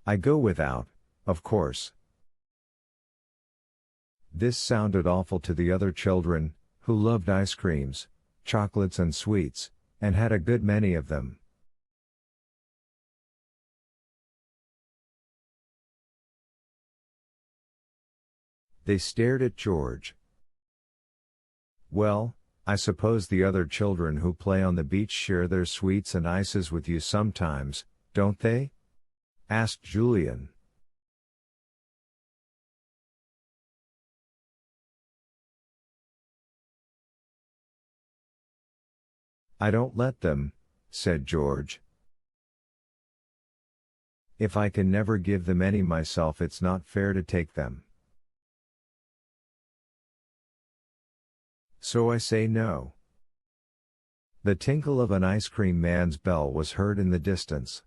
I go without, of course. This sounded awful to the other children, who loved ice creams, chocolates and sweets, and had a good many of them. They stared at George. Well, I suppose the other children who play on the beach share their sweets and ices with you sometimes, don't they? Asked Julian. I don't let them, said George. If I can never give them any myself, it's not fair to take them. So I say no. The tinkle of an ice cream man's bell was heard in the distance.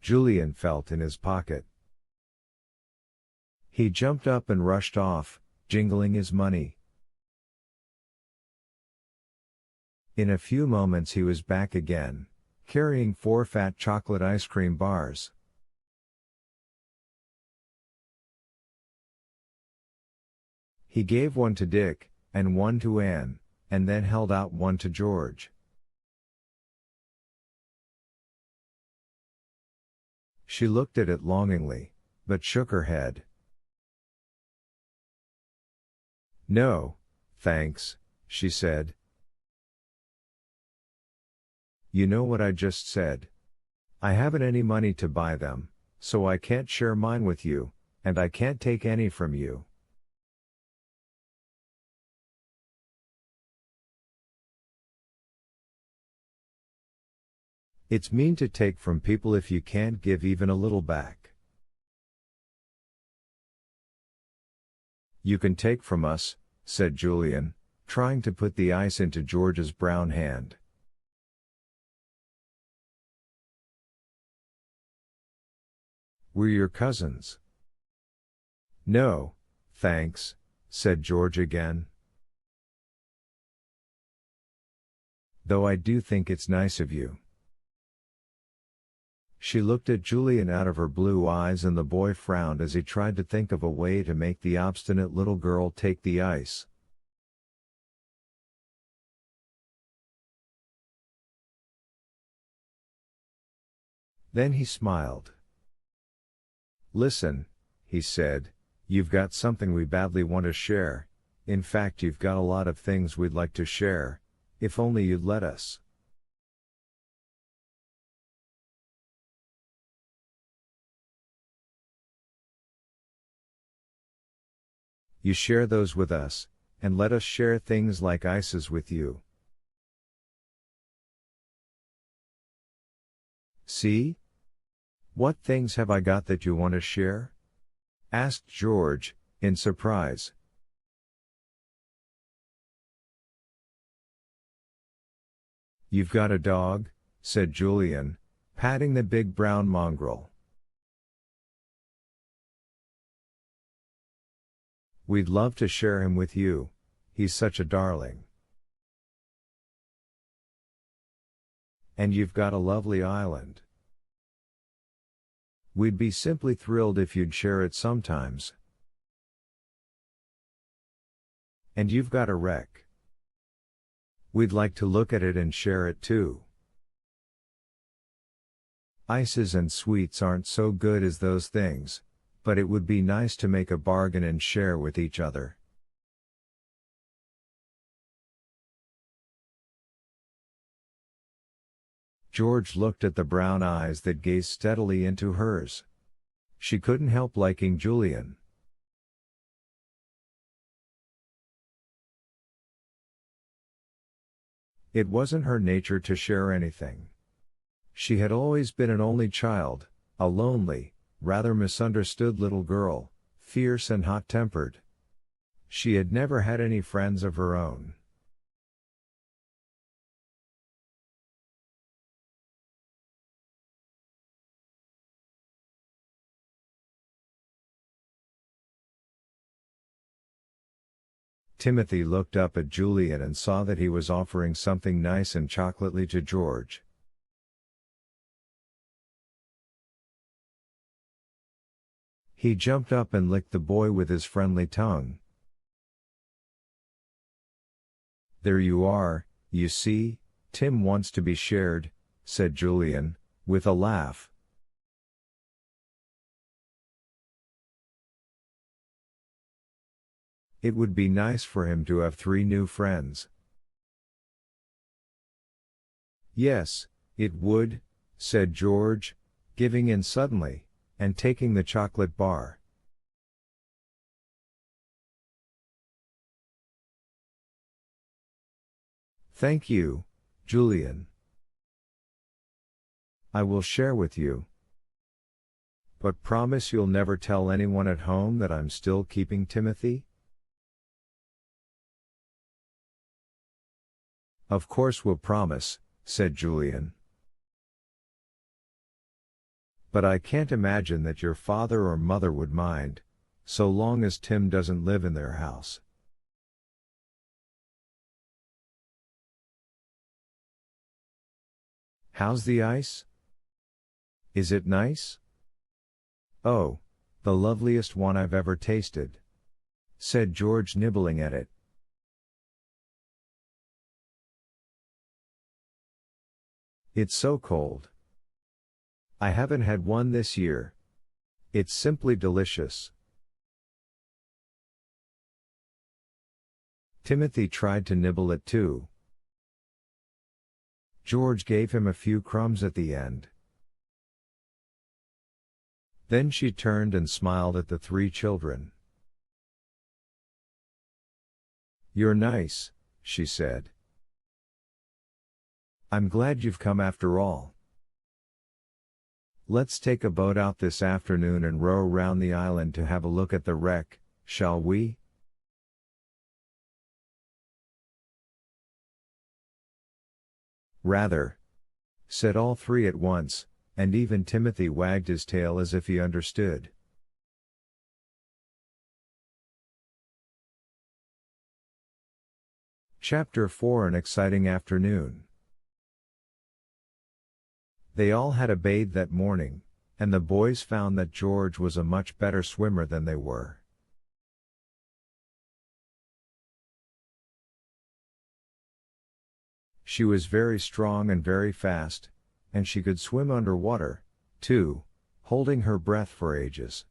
Julian felt in his pocket. He jumped up and rushed off, jingling his money. In a few moments he was back again, carrying 4 fat chocolate ice cream bars. He gave one to Dick, and one to Anne, and then held out one to George. She looked at it longingly, but shook her head. No, thanks, she said. You know what I just said. I haven't any money to buy them, so I can't share mine with you, and I can't take any from you. It's mean to take from people if you can't give even a little back. You can take from us, said Julian, trying to put the ice into George's brown hand. We're your cousins. No, thanks, said George again. Though I do think it's nice of you. She looked at Julian out of her blue eyes, and the boy frowned as he tried to think of a way to make the obstinate little girl take the ice. Then he smiled. Listen, he said, you've got something we badly want to share. In fact, you've got a lot of things we'd like to share, if only you'd let us. You share those with us, and let us share things like ices with you. See? What things have I got that you want to share? Asked George, in surprise. You've got a dog, said Julian, patting the big brown mongrel. We'd love to share him with you, he's such a darling. And you've got a lovely island. We'd be simply thrilled if you'd share it sometimes. And you've got a wreck. We'd like to look at it and share it too. Ices and sweets aren't so good as those things, but it would be nice to make a bargain and share with each other. George looked at the brown eyes that gazed steadily into hers. She couldn't help liking Julian. It wasn't her nature to share anything. She had always been an only child, a lonely, rather misunderstood little girl, fierce and hot-tempered. She had never had any friends of her own. Timothy looked up at Julian and saw that he was offering something nice and chocolatey to George. He jumped up and licked the boy with his friendly tongue. There you are, you see, Tim wants to be shared, said Julian, with a laugh. It would be nice for him to have 3 new friends. Yes, it would, said George, giving in suddenly, and taking the chocolate bar. Thank you, Julian. I will share with you. But promise you'll never tell anyone at home that I'm still keeping Timothy? Of course we'll promise, said Julian. But I can't imagine that your father or mother would mind, so long as Tim doesn't live in their house. How's the ice? Is it nice? Oh, the loveliest one I've ever tasted, said George, nibbling at it. It's so cold. I haven't had one this year. It's simply delicious. Timothy tried to nibble it too. George gave him a few crumbs at the end. Then she turned and smiled at the 3 children. You're nice, she said. I'm glad you've come after all. Let's take a boat out this afternoon and row round the island to have a look at the wreck, shall we? Rather, said all 3 at once, and even Timothy wagged his tail as if he understood. Chapter 4: An exciting afternoon. They all had a bathe that morning, and the boys found that George was a much better swimmer than they were. She was very strong and very fast, and she could swim underwater, too, holding her breath for ages.